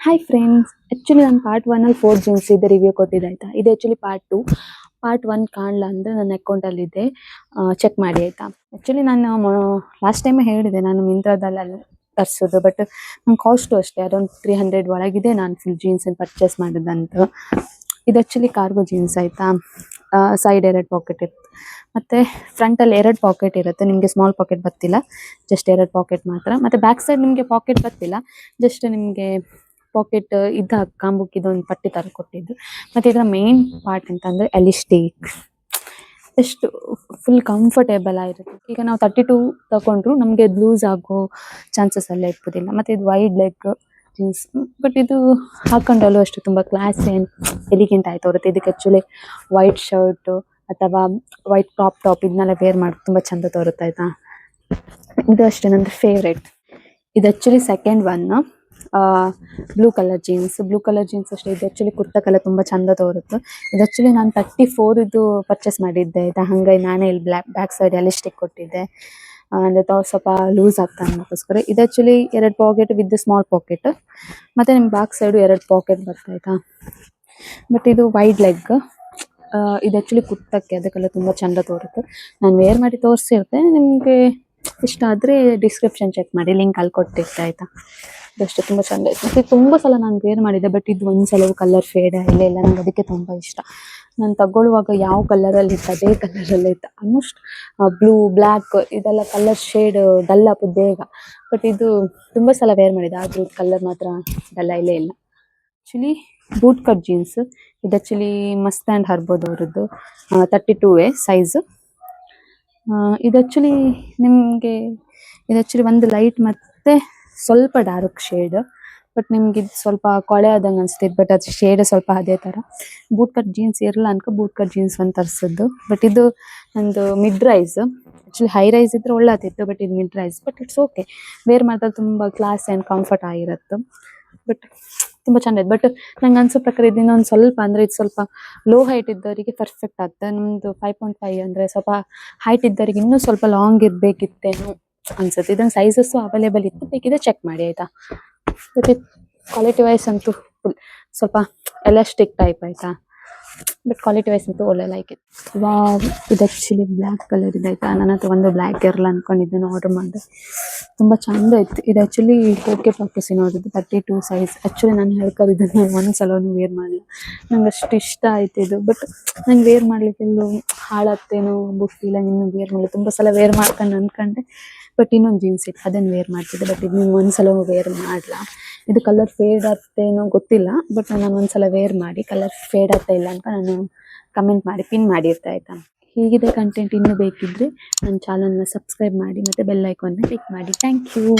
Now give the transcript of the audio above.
Hi friends, actually ನಾನು part 1 ಅಲ್ಲಿ 4 jeans ಇದೆ ರಿವ್ಯೂ ಕೊಟ್ಟಿದ್ದೆ ಆಯಿತಾ. ಇದು ಆ್ಯಕ್ಚುಲಿ ಪಾರ್ಟ್ 2. ಪಾರ್ಟ್ 1 ಕಾಣಲ್ಲ ಅಂದರೆ ನನ್ನ ಅಕೌಂಟಲ್ಲಿದೆ, ಚೆಕ್ ಮಾಡಿ ಆಯಿತಾ. ಆ್ಯಕ್ಚುಲಿ ನಾನು ಲಾಸ್ಟ್ ಟೈಮೇ ಹೇಳಿದೆ ನಾನು ಮಿಂತ್ರಾದಲ್ಲಿ ತರಿಸೋದು, ಬಟ್ ನನ್ನ ಕಾಸ್ಟು ಅಷ್ಟೇ ಅರೌಂಡ್ 300 ಒಳಗಿದೆ ನಾನು ಫುಲ್ ಜೀನ್ಸನ್ನು ಪರ್ಚೇಸ್ ಮಾಡಿದಂತ. ಇದು ಆ್ಯಕ್ಚುಲಿ ಕಾರ್ಗೋ ಜೀನ್ಸ್ ಆಯಿತಾ. ಸೈಡ್ 2 ಪಾಕೆಟ್ ಇರುತ್ತೆ ಮತ್ತು ಫ್ರಂಟಲ್ಲಿ 2 ಪಾಕೆಟ್ ಇರುತ್ತೆ. ನಿಮಗೆ ಸ್ಮಾಲ್ ಪಾಕೆಟ್ ಬರ್ತಿಲ್ಲ, ಜಸ್ಟ್ 2 ಪಾಕೆಟ್ ಮಾತ್ರ. ಮತ್ತು ಬ್ಯಾಕ್ ಸೈಡ್ ನಿಮಗೆ ಪಾಕೆಟ್ ಬರ್ತಿಲ್ಲ, ಜಸ್ಟ್ ನಿಮಗೆ ಪಾಕೆಟ್ ಇದ್ದ ಕಾಂಬುಕ್ ಇದೊಂದು ಪಟ್ಟಿ ಥರ ಕೊಟ್ಟಿದ್ದು. ಮತ್ತು ಇದರ ಮೇನ್ ಪಾರ್ಟ್ ಅಂತಂದರೆ ಎಲಿಸ್ಟಿಕ್, ಎಷ್ಟು ಫುಲ್ ಕಂಫರ್ಟೇಬಲ್ ಆಗಿರುತ್ತೆ. ಈಗ ನಾವು 32 ತಗೊಂಡ್ರು ನಮಗೆ ಲೂಸ್ ಆಗೋ ಚಾನ್ಸಸ್ ಎಲ್ಲ ಇರ್ಬೋದಿಲ್ಲ. ಮತ್ತು ಇದು ವೈಡ್ ಲೆಗ್ ಜೀನ್ಸ್, ಬಟ್ ಇದು ಹಾಕೊಂಡಲ್ಲೂ ಅಷ್ಟು ತುಂಬ ಕ್ಲಾಸಿ ಆ್ಯಂಡ್ ಎಲಿಗೆಂಟ್ ಆಯ್ತು ಬರುತ್ತೆ. ಇದಕ್ಕೆ ಆ್ಯಕ್ಚುಲಿ ವೈಟ್ ಶರ್ಟು ಅಥವಾ ವೈಟ್ ಟಾಪ್ ಇದನ್ನೆಲ್ಲ ವೇರ್ ಮಾಡಿ ತುಂಬ ಚಂದ ತೋರುತ್ತೆ ಆಯಿತಾ. ಇದು ಅಷ್ಟೇ ನನ್ನ ಫೇವ್ರೇಟ್. ಇದು actually second one, blue colour jeans ಅಷ್ಟೇ. ಇದು ಆ್ಯಕ್ಚುಲಿ ಕುರ್ತಾ ತುಂಬ ಚಂದ ತೋರುತ್ತೆ. ಇದು ಆ್ಯಕ್ಚುಲಿ ನಾನು 34 ಇದು ಪರ್ಚೇಸ್ ಮಾಡಿದ್ದೆ ಆಯಿತಾ. ಹಾಗಾಗಿ ನಾನೇ ಇಲ್ಲಿ ಬ್ಯಾಕ್ ಸೈಡ್ ಎಲಿಸ್ಟಿಕ್ ಕೊಟ್ಟಿದ್ದೆ, ಅಂದರೆ ಸ್ವಲ್ಪ ಲೂಸ್ ಆಗ್ತಾ ಅನ್ನೋಕ್ಕೋಸ್ಕರ. ಇದು actually 2 pocket with small pocket, ಮತ್ತು ನಿಮ್ಮ ಬ್ಯಾಕ್ ಸೈಡು 2 ಪಾಕೆಟ್ ಬರ್ತಾಯಿತಾ. ಬಟ್ ಇದು ವೈಡ್ ಲೆಗ್, ಇದು ಆ್ಯಕ್ಚುಲಿ ಕುರ್ತಕ್ಕೆ ಅದಕ್ಕೆಲ್ಲ ತುಂಬ ಚಂದ ತೋರುತ್ತೆ. ನಾನು ವೇರ್ ಮಾಡಿ ತೋರಿಸಿರ್ತೆ, ನಿಮಗೆ ಇಷ್ಟ ಆದರೆ ಡಿಸ್ಕ್ರಿಪ್ಷನ್ ಚೆಕ್ ಮಾಡಿ, ಲಿಂಕ್ ಅಲ್ಲಿ ಕೊಟ್ಟಿರ್ತೆ ಆಯಿತಾ. ಇದಷ್ಟು ತುಂಬ ಚಂದ ಇತ್ತು. ಮತ್ತು ತುಂಬ ಸಲ ನಾನು ವೇರ್ ಮಾಡಿದ್ದೆ, ಬಟ್ ಇದು ಒಂದು ಸಲವೂ ಕಲರ್ ಫೇಡ್ ಇಲ್ಲ ನಂಗೆ ಅದಕ್ಕೆ ತುಂಬ ಇಷ್ಟ. ನಾನು ತಗೊಳ್ಳುವಾಗ ಯಾವ ಕಲರಲ್ಲಿ ಇತ್ತು ಅದೇ ಕಲರಲ್ಲೇ ಇತ್ತು. ಆಲ್ಮೋಸ್ಟ್ ಬ್ಲೂ ಬ್ಲ್ಯಾಕ್ ಇದೆಲ್ಲ ಕಲರ್ ಶೇಡ್ ಡಲ್ ಆಗೋದು ಬೇಗ, ಬಟ್ ಇದು ತುಂಬ ಸಲ ವೇರ್ ಮಾಡಿದೆ, ಆದರೂ ಕಲರ್ ಮಾತ್ರ ಡಲ್ಲ ಇಲ್ಲ. ಆ್ಯಕ್ಚುಲಿ ಬೂಟ್ ಕಟ್ ಜೀನ್ಸ್, ಇದು ಆ್ಯಕ್ಚುಲಿ ಮಸ್ತ್ ಆ್ಯಂಡ್ ಹರ್ಬೋದು ಅವರದ್ದು, 32 ಸೈಜು. ಇದು ಆ್ಯಕ್ಚುಲಿ ನಿಮಗೆ ಒಂದು ಲೈಟ್ ಮತ್ತು ಸ್ವಲ್ಪ ಡಾರ್ಕ್ ಶೇಡ್, ಬಟ್ ನಿಮ್ಗೆ ಇದು ಸ್ವಲ್ಪ ಕೊಳೆ ಆದಂಗೆ ಅನಿಸ್ತಿತ್ತು, ಬಟ್ ಅದು ಶೇಡ್ ಸ್ವಲ್ಪ ಅದೇ ಥರ. ಬೂಟ್ ಕಟ್ ಜೀನ್ಸ್ ಇರಲ್ಲ ಅನ್ಕೊ ಬೂಟ್ ಕಟ್ ಜೀನ್ಸ್ ಒಂದು ತರಿಸಿದ್ದು. ಬಟ್ ಇದು ಒಂದು mid rise, actually high rise ಇದ್ರೆ ಒಳ್ಳೆದಿತ್ತು, ಬಟ್ ಇದು mid rise. But it's okay, wear ಮಾಡಿದಾಗ ತುಂಬ ಕ್ಲಾಸ್ ಆ್ಯಂಡ್ ಕಂಫರ್ಟ್ ಆಗಿರುತ್ತೆ, ಬಟ್ ತುಂಬ ಚೆಂದ ಇತ್ತು. ಬಟ್ ನಂಗೆ ಅನ್ಸೋ ಪ್ರಕಾರ ಇದನ್ನ ಒಂದು ಸ್ವಲ್ಪ ಅಂದರೆ ಇದು ಸ್ವಲ್ಪ ಲೋ ಹೈಟ್ ಇದ್ದವರಿಗೆ ಪರ್ಫೆಕ್ಟ್ ಆಗ್ತದೆ. ನಮ್ಮದು 5.5 ಅಂದರೆ ಸ್ವಲ್ಪ ಹೈಟ್ ಇದ್ದವರಿಗೆ ಇನ್ನೂ ಸ್ವಲ್ಪ ಲಾಂಗ್ ಇರಬೇಕಿತ್ತೇನೋ ಅನ್ಸುತ್ತೆ. ಇದೊಂದು ಸೈಜಸ್ಸು ಅವೈಲೇಬಲ್ ಇತ್ತು, ಬೇಕಿದ್ರೆ ಚೆಕ್ ಮಾಡಿ ಆಯಿತಾ. ಮತ್ತು ಕ್ವಾಲಿಟಿ ವೈಸ್ ಅಂತೂ ಫುಲ್ ಸ್ವಲ್ಪ ಎಲಾಸ್ಟಿಕ್ ಟೈಪ್ ಆಯಿತಾ, ಬಟ್ ಕ್ವಾಲಿಟಿ ವೈಸ್ ಅಂತೂ ಒಳ್ಳೆ ಲೈಕ್ ಇತ್ತು. ಇದು ಆ್ಯಕ್ಚುಲಿ ಬ್ಲ್ಯಾಕ್ ಕಲರ್ ಇದೆ ಆಯಿತಾ. ನನ್ನ ಹತ್ರ ಒಂದು ಬ್ಲ್ಯಾಕ್ ಇರಲ್ಲ ಅಂದ್ಕೊಂಡಿದ್ದೇನೆ, ಆರ್ಡರ್ ಮಾಡಿದೆ, ತುಂಬ ಚಂದ ಇತ್ತು. ಇದು ಆ್ಯಕ್ಚುಲಿ ಓಕೆ ಪಾಕಸಿ ನೋಡಿದ್ದು 32 ಸೈಜ್. ಆ್ಯಕ್ಚುಲಿ ನಾನು ಹೇಳ್ಕೊಂಡಿದ್ದು ನಾನು ಒಂದು ಸಲವೂ ವೇರ್ ಮಾಡಲಿಲ್ಲ, ನಂಗೆ ಅಷ್ಟು ಇಷ್ಟ ಆಯ್ತು ಇದು. ಬಟ್ ನಂಗೆ ವೇರ್ ಮಾಡಲಿಕ್ಕೆಲ್ಲೂ ಹಾಳಾಗ್ತೇನೋ ಬುಟ್ಟಿಲ್ಲ, ಇನ್ನು ವೇರ್ ಮಾಡಲಿ ತುಂಬ ಸಲ ವೇರ್ ಮಾಡ್ಕೊಂಡು ಅಂದ್ಕೊಂಡೆ. ಬಟ್ ಇನ್ನೊಂದು ಜೀನ್ಸ್ ಇತ್ತು, ಅದನ್ನು ವೇರ್ ಮಾಡ್ತಿದ್ದೆ, ಬಟ್ ಇದು ನೀವು ಒಂದು ಸಲ ವೇರ್ ಮಾಡಲ್ಲ. ಇದು ಕಲರ್ ಫೇಡ್ ಆಗ್ತೇನೋ ಗೊತ್ತಿಲ್ಲ, ಬಟ್ ನಾನು ಒಂದು ಸಲ ವೇರ್ ಮಾಡಿ ಕಲರ್ ಫೇಡ್ ಆಗ್ತಾ ಇಲ್ಲ ಅಂತ ನಾನು ಕಮೆಂಟ್ ಮಾಡಿ ಪಿನ್ ಮಾಡಿರ್ತೆ ಆಯಿತಾ. ಹೀಗಿದೆ ಕಂಟೆಂಟ್. ಇನ್ನೂ ಬೇಕಿದ್ದರೆ ನನ್ನ ಚಾನಲ್ನ ಸಬ್ಸ್ಕ್ರೈಬ್ ಮಾಡಿ ಮತ್ತು ಬೆಲ್ ಐಕಾನ್ನ ಕ್ಲಿಕ್ ಮಾಡಿ. Thank you.